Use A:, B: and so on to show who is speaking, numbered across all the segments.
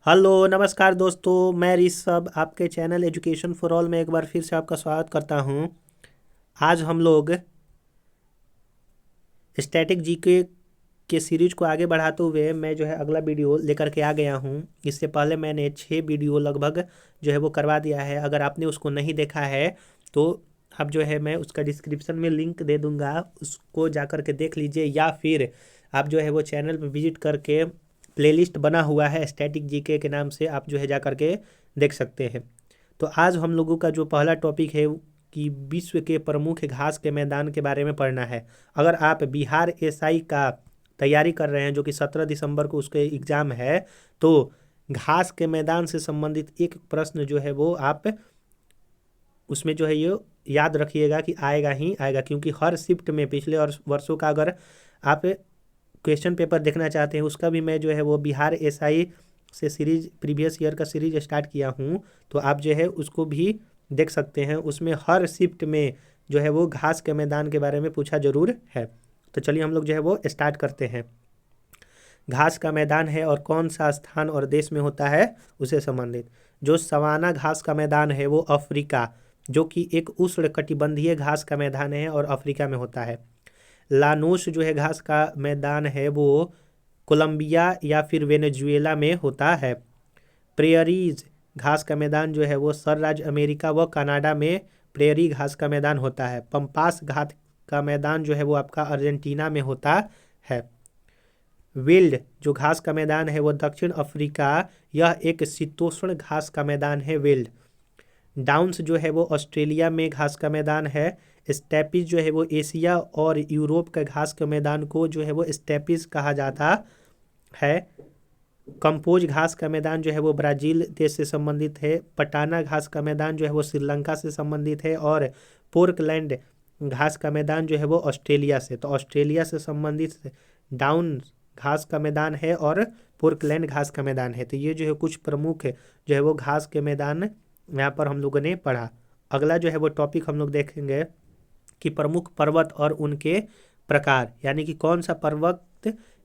A: Hello नमस्कार दोस्तों, मैं ऋषभ आपके चैनल एजुकेशन फॉर ऑल में एक बार फिर से आपका स्वागत करता हूं। आज हम लोग स्टैटिक जीके के सीरीज को आगे बढ़ाते हुए मैं जो है अगला वीडियो लेकर के आ गया हूं। इससे पहले मैंने 6 वीडियो लगभग जो है वो करवा दिया है। अगर आपने उसको नहीं देखा है तो अब जो है मैं उसका डिस्क्रिप्शन में लिंक दे दूंगा, उसको जा कर के देख लीजिए, या फिर आप जो है वो चैनल पर विजिट करके प्लेलिस्ट बना हुआ है स्टैटिक जीके के नाम से, आप जो है जा कर के देख सकते हैं। तो आज हम लोगों का जो पहला टॉपिक है कि विश्व के प्रमुख घास के मैदान के बारे में पढ़ना है। अगर आप बिहार एसआई का तैयारी कर रहे हैं, जो कि 17 दिसंबर को उसके एग्ज़ाम है, तो घास के मैदान से संबंधित एक प्रश्न जो है वो आप उसमें जो है ये याद रखिएगा कि आएगा ही आएगा, क्योंकि हर शिफ्ट में पिछले वर्षों का अगर आप क्वेश्चन पेपर देखना चाहते हैं, उसका भी मैं जो है वो बिहार एसआई से सीरीज प्रीवियस ईयर का सीरीज स्टार्ट किया हूँ, तो आप जो है उसको भी देख सकते हैं। उसमें हर शिफ्ट में जो है वो घास के मैदान के बारे में पूछा जरूर है। तो चलिए हम लोग जो है वो स्टार्ट करते हैं। घास का मैदान है और कौन सा स्थान और देश में होता है उसे संबंधित। जो सवाना घास का मैदान है वो अफ्रीका, जो कि एक उष्णकटिबंधीय घास का मैदान है और अफ्रीका में होता है। लानोस जो है घास का मैदान है वो कोलंबिया या फिर वेनेजुएला में होता है। प्रेयरीज घास का मैदान जो है वो सर राज्य अमेरिका व कनाडा में प्रेयरी घास का मैदान होता है। पंपास घास का मैदान जो है वो आपका अर्जेंटीना में होता है। विल्ड जो घास का मैदान है वो दक्षिण अफ्रीका, यह एक शीतोष्ण घास का मैदान है विल्ड। डाउन्स जो है वो ऑस्ट्रेलिया में घास का मैदान है। स्टेपिस जो है वो एशिया और यूरोप के घास के मैदान को जो है वो स्टेपिस कहा जाता है। कंपोज घास का मैदान जो है वो ब्राज़ील देश से संबंधित है। पटाना घास का मैदान जो है वो श्रीलंका से संबंधित है। और पोर्कलैंड घास का मैदान जो है वो ऑस्ट्रेलिया से, तो ऑस्ट्रेलिया से संबंधित डाउन घास का मैदान है और पोर्कलैंड घास का मैदान है। तो ये जो है कुछ प्रमुख जो है वो घास के मैदान यहाँ पर हम लोगों ने पढ़ा। अगला जो है वो टॉपिक हम लोग देखेंगे कि प्रमुख पर्वत और उनके प्रकार, यानी कि कौन सा पर्वत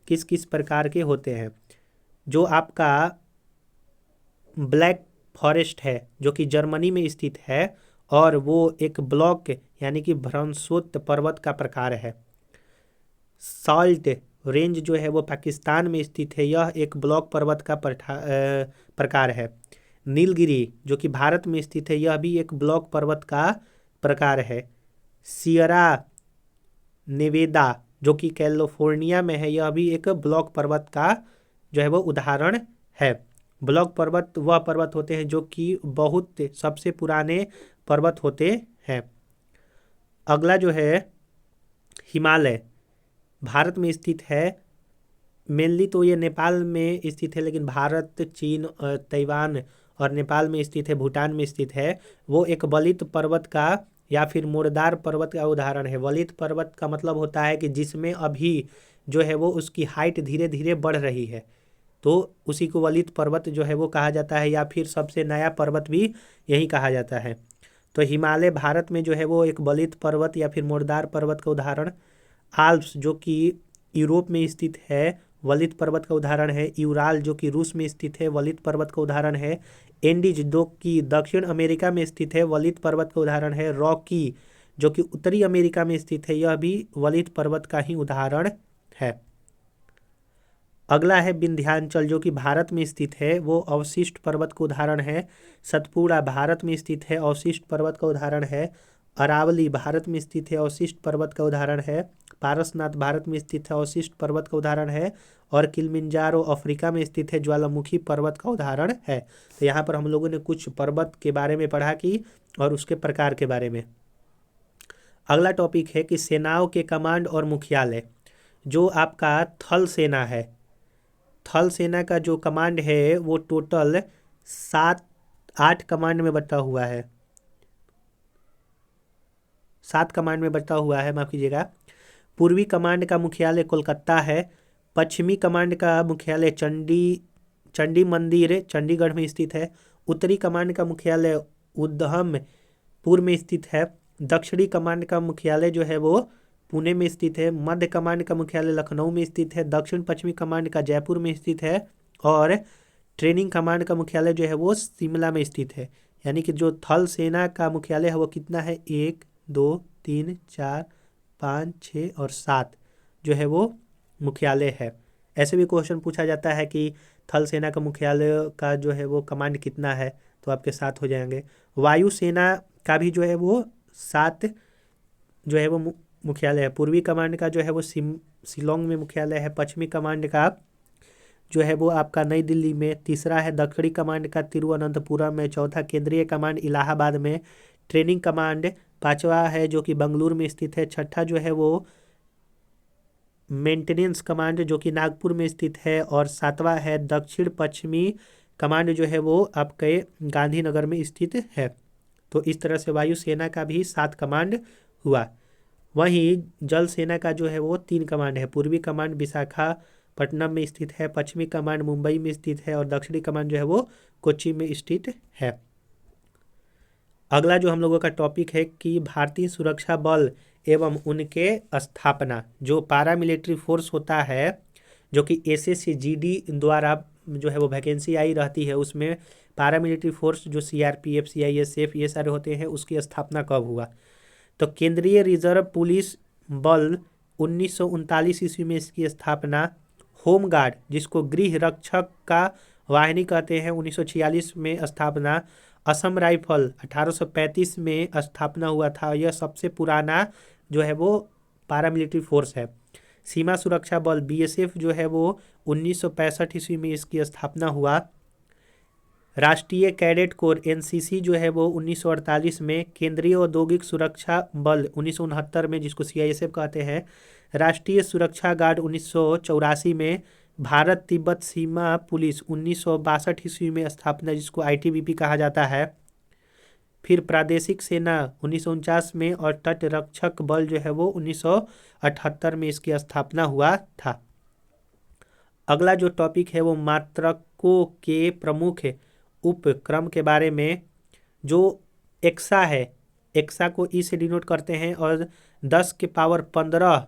A: किस किस प्रकार के होते हैं। जो आपका ब्लैक फॉरेस्ट है जो कि जर्मनी में स्थित है, और वो एक ब्लॉक यानी कि भ्रंशोत्त पर्वत का प्रकार है। सॉल्ट रेंज जो है वो पाकिस्तान में स्थित है, यह एक ब्लॉक पर्वत का प्रकार है। नीलगिरी जो कि भारत में स्थित है, यह भी एक ब्लॉक पर्वत का प्रकार है। सियरा नेवेदा जो कि कैलिफोर्निया में है, यह भी एक ब्लॉक पर्वत का जो है वो उदाहरण है। ब्लॉक पर्वत वह पर्वत होते हैं जो कि बहुत सबसे पुराने पर्वत होते हैं। अगला जो है हिमालय, भारत में स्थित है। मेनली तो ये नेपाल में स्थित है, लेकिन भारत, चीन, ताइवान और नेपाल में स्थित है, भूटान में स्थित है। वो एक वलित पर्वत का या फिर मोड़दार पर्वत का उदाहरण है। वलित पर्वत का मतलब होता है कि जिसमें अभी जो है वो उसकी हाइट धीरे धीरे बढ़ रही है, तो उसी को वलित पर्वत जो है वो कहा जाता है, या फिर सबसे नया पर्वत भी यही कहा जाता है। तो हिमालय भारत में जो है वो एक वलित पर्वत या फिर मोड़दार पर्वत का उदाहरण। आल्प्स जो कि यूरोप में स्थित है, वलित पर्वत का उदाहरण है। यूराल जो कि रूस में स्थित है, वलित पर्वत का उदाहरण है। एंडीज जो कि दक्षिण अमेरिका में स्थित है, वलित पर्वत का उदाहरण है। रॉकी जो कि उत्तरी अमेरिका में स्थित है, यह भी वलित पर्वत का ही उदाहरण है। अगला है विंध्याचल जो कि भारत में स्थित है, वो अवशिष्ट पर्वत का उदाहरण है। सतपुड़ा भारत में स्थित है, अवशिष्ट पर्वत का उदाहरण है। अरावली भारत में स्थित है, अवशिष्ट पर्वत का उदाहरण है। पारसनाथ भारत में स्थित है, अवशिष्ट पर्वत का उदाहरण है। और किलिमंजारो अफ्रीका में स्थित है, ज्वालामुखी पर्वत का उदाहरण है। तो यहाँ पर हम लोगों ने कुछ पर्वत के बारे में पढ़ा कि और उसके प्रकार के बारे में। अगला टॉपिक है कि सेनाओं के कमांड और मुख्यालय। जो आपका थल सेना है, थल सेना का जो कमांड है वो टोटल 8 कमांड में बटा हुआ है। 7 कमांड में बटा हुआ है, माफ कीजिएगा। पूर्वी कमांड का मुख्यालय कोलकाता है। पश्चिमी कमांड का मुख्यालय चंडी मंदिर चंडीगढ़ में स्थित है। उत्तरी कमांड का मुख्यालय उधमपुर में स्थित है। दक्षिणी कमांड का मुख्यालय जो है वो पुणे में स्थित है। मध्य कमांड का मुख्यालय लखनऊ में स्थित है। दक्षिण पश्चिमी कमांड का जयपुर में स्थित है। और ट्रेनिंग कमांड का मुख्यालय जो है वो शिमला में स्थित है। यानी कि जो थल सेना का मुख्यालय है वो कितना है, 1 2 3 4 5 6 और 7 जो है वो मुख्यालय है। ऐसे भी क्वेश्चन पूछा जाता है कि थल सेना का मुख्यालय का जो है वो कमांड कितना है, तो आपके 7 हो जाएंगे। वायुसेना का भी जो है वो 7 जो है वो मुख्यालय है। पूर्वी कमांड का जो है वो शिलोंग में मुख्यालय है। पश्चिमी कमांड का जो है वो आपका नई दिल्ली में। तीसरा है दक्षिणी कमांड का तिरुवनंतपुरम में। चौथा केंद्रीय कमांड इलाहाबाद में। ट्रेनिंग कमांड पांचवा है जो कि बंगलुरु में स्थित है। छठा जो है वो मेंटेनेंस कमांड जो कि नागपुर में स्थित है। और सातवां है दक्षिण पश्चिमी कमांड जो है वो आपके गांधीनगर में स्थित है। तो इस तरह से वायुसेना का भी 7 कमांड हुआ। वहीं जल सेना का जो है वो 3 कमांड है। पूर्वी कमांड विशाखापट्टनम में स्थित है। पश्चिमी कमांड मुंबई में स्थित है। और दक्षिणी कमांड जो है वो कोच्चि में स्थित है। अगला जो हम लोगों का टॉपिक है कि भारतीय सुरक्षा बल एवं उनके स्थापना। जो पारामिलिट्री फोर्स होता है जो कि SSGD द्वारा जो है वो वैकेंसी आई रहती है, उसमें पारामिलिट्री फोर्स जो CRPF CISF ये सारे होते हैं, उसकी स्थापना कब हुआ? तो केंद्रीय रिजर्व पुलिस बल 1939 ईस्वी में इसकी स्थापना। होमगार्ड जिसको गृह रक्षक का वाहिनी कहते हैं, 1946 में स्थापना। असम राइफल 1835 में स्थापना हुआ था। यह सबसे पुराना जो है वो पारामिलिट्री फोर्स है। सीमा सुरक्षा बल BSF जो है वो 1965 ईस्वी में इसकी स्थापना हुआ। राष्ट्रीय कैडेट कोर NCC जो है वो 1948 में। केंद्रीय औद्योगिक सुरक्षा बल 1969 में जिसको CISF कहते हैं। राष्ट्रीय सुरक्षा गार्ड 1984 में। भारत तिब्बत सीमा पुलिस 1962 ईस्वी में स्थापना जिसको ITBP कहा जाता है। फिर प्रादेशिक सेना 1949 में। और तट रक्षक बल जो है वो 1978 में इसकी स्थापना हुआ था। अगला जो टॉपिक है वो मात्रकों के प्रमुख उपक्रम के बारे में। जो एक्सा है, एक्सा को ई से डिनोट करते हैं। और 10 के पावर 15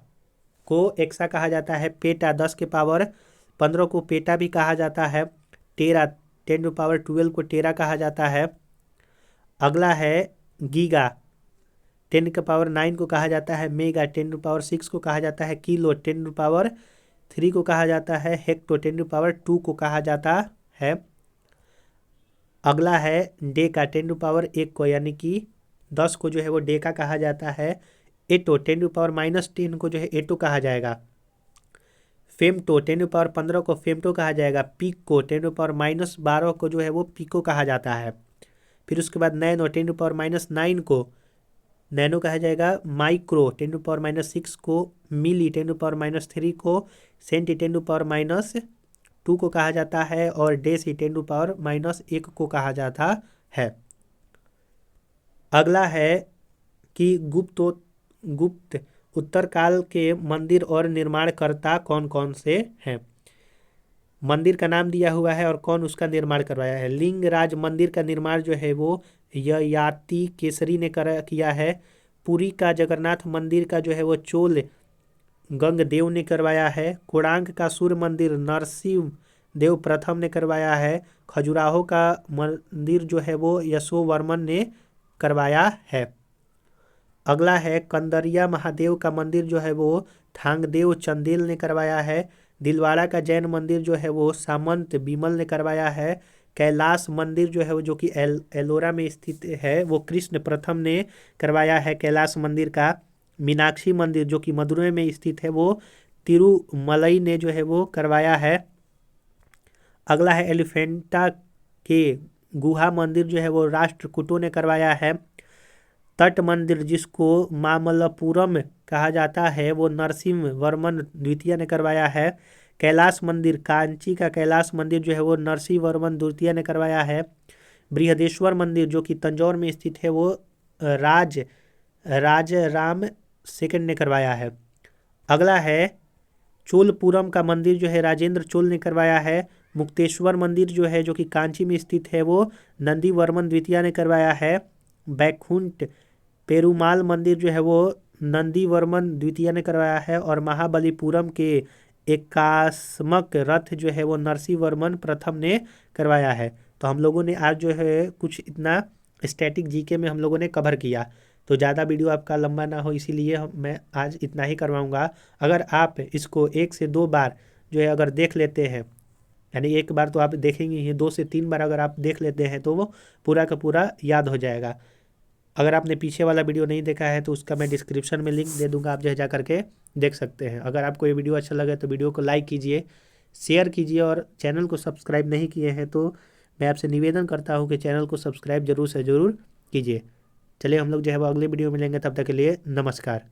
A: को एक्सा कहा जाता है। पेटा 10 के पावर 15 को पेटा भी कहा जाता है। टेरा 10 टू पावर 12 को टेरा कहा जाता है। अगला है गीगा 10 के पावर 9 को कहा जाता है। मेगा 10 टू पावर 6 को कहा जाता है। किलो 10 टू पावर 3 को कहा जाता है। हेक्टो 10 टू पावर 2 को कहा जाता है। अगला है डेका 10 टू पावर 1 को, यानी कि 10 को जो है वो डेका कहा जाता है। एटो 10 टू पावर -10 को जो है एटो कहा जाएगा। फेमटो 10 टू पावर 15 को फेमटो कहा जाएगा। पिको 10 टू पावर -12 को जो है वो पिको कहा जाता है। फिर उसके बाद नैनो 10 टू पावर -9 को नैनो कहा जाएगा। माइक्रो 10 टू पावर -6 को मिली 10 टू पावर -3 को सेंटी 10 टू पावर -2 को कहा जाता है। और डेसी 10 टू पावर -1 को कहा जाता है। अगला है कि गुप्त उत्तर काल के मंदिर और निर्माणकर्ता कौन कौन से हैं। मंदिर का नाम दिया हुआ है और कौन उसका निर्माण करवाया है। लिंगराज मंदिर का निर्माण जो है वो ययाति केसरी ने किया है। पुरी का जगन्नाथ मंदिर का जो है वो चोल गंगदेव ने करवाया है। कोणार्क का सूर्य मंदिर नरसिंह देव प्रथम ने करवाया है। खजुराहो का मंदिर जो है वो यशोवर्मन ने करवाया है। अगला है कंदरिया महादेव का मंदिर जो है वो थांगदेव चंदेल ने करवाया है। दिलवाड़ा का जैन मंदिर जो है वो सामंत बीमल ने करवाया है। कैलाश मंदिर जो है वो जो कि एलोरा में स्थित है वो कृष्ण प्रथम ने करवाया है कैलाश मंदिर का। मीनाक्षी मंदिर जो कि मदुरै में स्थित है वो तिरुमलई ने जो है वो करवाया है। अगला है एलिफेंटा के गुहा मंदिर जो है वो राष्ट्रकूटों ने करवाया है। तट मंदिर जिसको मामल्लपुरम कहा जाता है वो नरसिंह वर्मन द्वितीय ने करवाया है। कैलाश मंदिर कांची का कैलाश मंदिर जो है वो नरसिंह वर्मन द्वितीय ने करवाया है। बृहदेश्वर मंदिर जो कि तंजौर में स्थित है वो राजराम सेकंड ने करवाया है। अगला है चोलपुरम का मंदिर जो है राजेंद्र चोल ने करवाया है। मुक्तेश्वर मंदिर जो है जो कि कांची में स्थित है वो नंदी वर्मन द्वितीय ने करवाया है। बैकुंठ पेरुमाल मंदिर जो है वो नंदी वर्मन द्वितीय ने करवाया है। और महाबलीपुरम के एकास्मक रथ जो है वो नरसिंहवर्मन प्रथम ने करवाया है। तो हम लोगों ने आज जो है कुछ इतना स्टैटिक जीके में हम लोगों ने कवर किया। तो ज़्यादा वीडियो आपका लंबा ना हो इसीलिए मैं आज इतना ही करवाऊँगा। अगर आप इसको 1 से 2 बार जो है अगर देख लेते हैं, यानी एक बार तो आप देखेंगे ही, 2 से 3 बार अगर आप देख लेते हैं तो वो पूरा का पूरा याद हो जाएगा। अगर आपने पीछे वाला वीडियो नहीं देखा है तो उसका मैं डिस्क्रिप्शन में लिंक दे दूंगा, आप जो है जा करके देख सकते हैं। अगर आपको ये वीडियो अच्छा लगे तो वीडियो को लाइक कीजिए, शेयर कीजिए, और चैनल को सब्सक्राइब नहीं किए हैं तो मैं आपसे निवेदन करता हूँ कि चैनल को सब्सक्राइब जरूर से ज़रूर कीजिए। चलिए हम लोग जो है वो अगले वीडियो में मिलेंगे, तब तक के लिए नमस्कार।